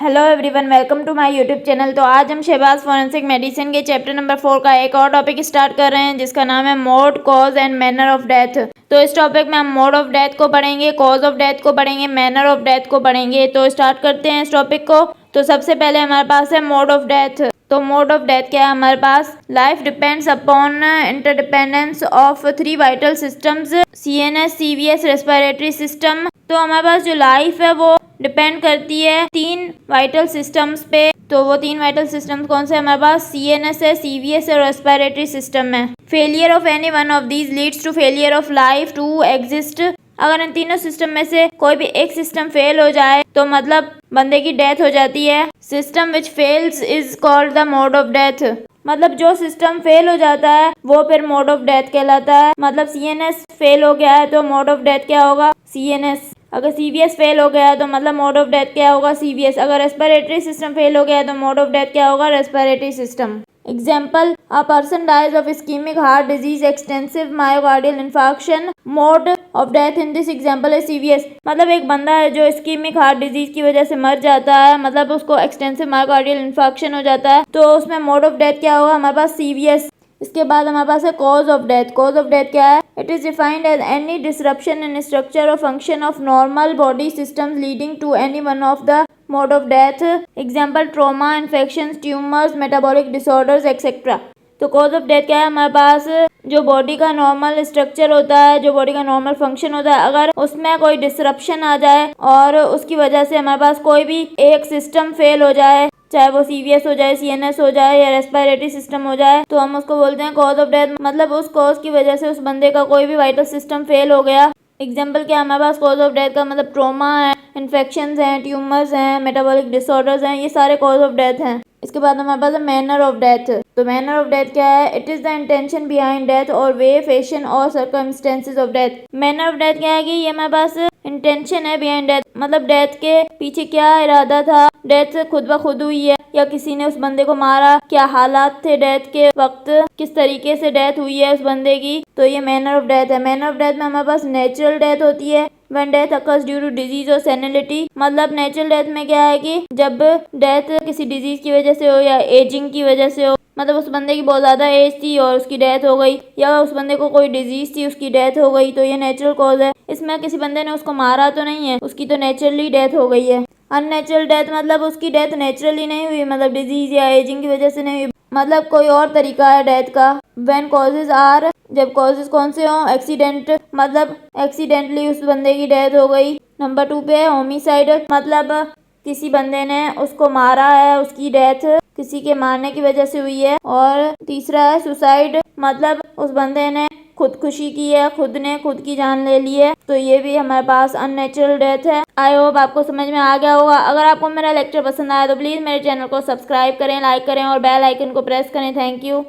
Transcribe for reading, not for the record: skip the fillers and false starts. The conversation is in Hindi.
Hello everyone, welcome to my YouTube channel. तो आज हम शहबाज फॉरेंसिक मेडिसिन के चैप्टर नंबर 4 का एक और टॉपिक स्टार्ट कर रहे हैं जिसका नाम है mode, cause and manner of death. तो इस टॉपिक में हम मोड ऑफ डेथ को पढ़ेंगे, कॉज ऑफ डेथ को पढ़ेंगे, मैनर ऑफ डेथ को पढ़ेंगे। तो स्टार्ट करते हैं इस टॉपिक को। तो सबसे पहले हमारे पास है मोड ऑफ डेथ। तो मोड ऑफ डेथ क्या है हमारे पास? Life depends upon interdependence of 3 vital systems, CNS, CVS, respiratory system. तो हमारे पास जो लाइफ है वो डिपेंड करती है 3 वाइटल सिस्टम्स पे। तो वो 3 वाइटल सिस्टम्स कौन से हमारे पास? CNS है, CVS है, रेस्पिरेटरी सिस्टम है। Failure of any one of these leads to failure of life to exist. अगर इन तीनों सिस्टम में से कोई भी एक सिस्टम फेल हो जाए तो मतलब बंदे की डेथ हो जाती है। System which fails is called the mode of death. मतलब जो सिस्टम फेल हो जाता है वो फिर मोड ऑफ डेथ कहलाता है। मतलब CNS फेल हो गया है तो मोड ऑफ डेथ क्या होगा? CNS। अगर CVS फेल हो गया है तो मतलब मोड ऑफ डेथ क्या होगा? CVS। अगर रेस्पिरेटरी सिस्टम फेल हो गया है तो मोड ऑफ डेथ क्या होगा? Respiratory system. Example, a person dies of ischaemic heart disease, extensive myocardial infarction, mode of death in this example है CVS। मतलब एक बंदा है जो इस्कीमिक हार्ट डिजीज की वजह से मर जाता है, मतलब उसको एक्सटेंसिव मायोकार्डियल इन्फार्क्शन हो जाता है, तो उसमें मोड ऑफ डेथ क्या होगा हमारे पास? CVS। इसके बाद हमारे पास है cause of death. Cause of death क्या है? It is defined as any disruption in structure और function of normal body systems leading to any one of the mode of death. Example, trauma, infection, tumours, metabolic disorders etcetera. तो कॉज ऑफ डेथ क्या है हमारे पास? जो बॉडी का नॉर्मल स्ट्रक्चर होता है, जो बॉडी का नॉर्मल फंक्शन होता है, अगर उसमें कोई डिसरप्शन आ जाए और उसकी वजह से हमारे पास कोई भी एक सिस्टम फेल हो जाए, चाहे वो CVS हो जाए, CNS हो जाए या रेस्पिरेटरी सिस्टम हो जाए, तो हम उसको बोलते हैं कॉज ऑफ डेथ। मतलब उस कॉज की वजह से उस बंदे का कोई भी वाइटल सिस्टम फेल हो गया। एग्जाम्पल क्या हमारे पास कॉज ऑफ डेथ का? मतलब ट्रॉमा है, इन्फेक्शंस हैं, ट्यूमर्स हैं, मेटाबॉलिक डिसऑर्डर्स हैं, ये सारे कॉज ऑफ डेथ हैं। इसके बाद हमारे पास है मैनर ऑफ डेथ। तो मैनर ऑफ डेथ क्या है? It is the intention behind death और वे, फैशन और circumstances of death. Manner of death क्या है कि ये हमारे पास इंटेंशन है बिहाइंड डेथ, मतलब डेथ के पीछे क्या इरादा था, डेथ खुद ब खुद हुई है या किसी ने उस बंदे को मारा, क्या हालात थे डेथ के वक्त, किस तरीके से डेथ हुई है उस बंदे की, तो ये मैनर ऑफ डेथ है। मैनर ऑफ डेथ में हमारे पास नेचुरल डेथ होती है, when death occurs due to disease or senility। मतलब नेचुरल डेथ में क्या है कि जब डेथ किसी डिजीज की वजह से हो या एजिंग की वजह से हो, मतलब उस बंदे की बहुत ज़्यादा एज थी और उसकी डेथ हो गई, या उस बंदे को कोई डिजीज थी उसकी डेथ हो गई, तो ये नेचुरल कॉज है। इसमें किसी बंदे ने उसको मारा तो नहीं है, उसकी तो नेचुरली डेथ हो गई है। अननेचुरल डेथ मतलब उसकी डेथ नेचुरली नहीं हुई, मतलब डिजीज या एजिंग की वजह से नहीं हुई, मतलब कोई और तरीका है डेथ का। व्हेन कॉजेज आर, जब कॉजेज कौन से हों? एक्सीडेंट, मतलब एक्सीडेंटली उस बंदे की डेथ हो गई। नंबर 2 पे है होमिसाइड, मतलब किसी बंदे ने उसको मारा है, उसकी डेथ किसी के मारने की वजह से हुई है। और तीसरा है सुसाइड, मतलब उस बंदे ने खुदकुशी की है, खुद ने खुद की जान ले ली है, तो ये भी हमारे पास अननेचुरल डेथ है। आई होप आपको समझ में आ गया होगा। अगर आपको मेरा लेक्चर पसंद आया तो प्लीज़ मेरे चैनल को सब्सक्राइब करें, लाइक करें और बेल आइकन को प्रेस करें। Thank you.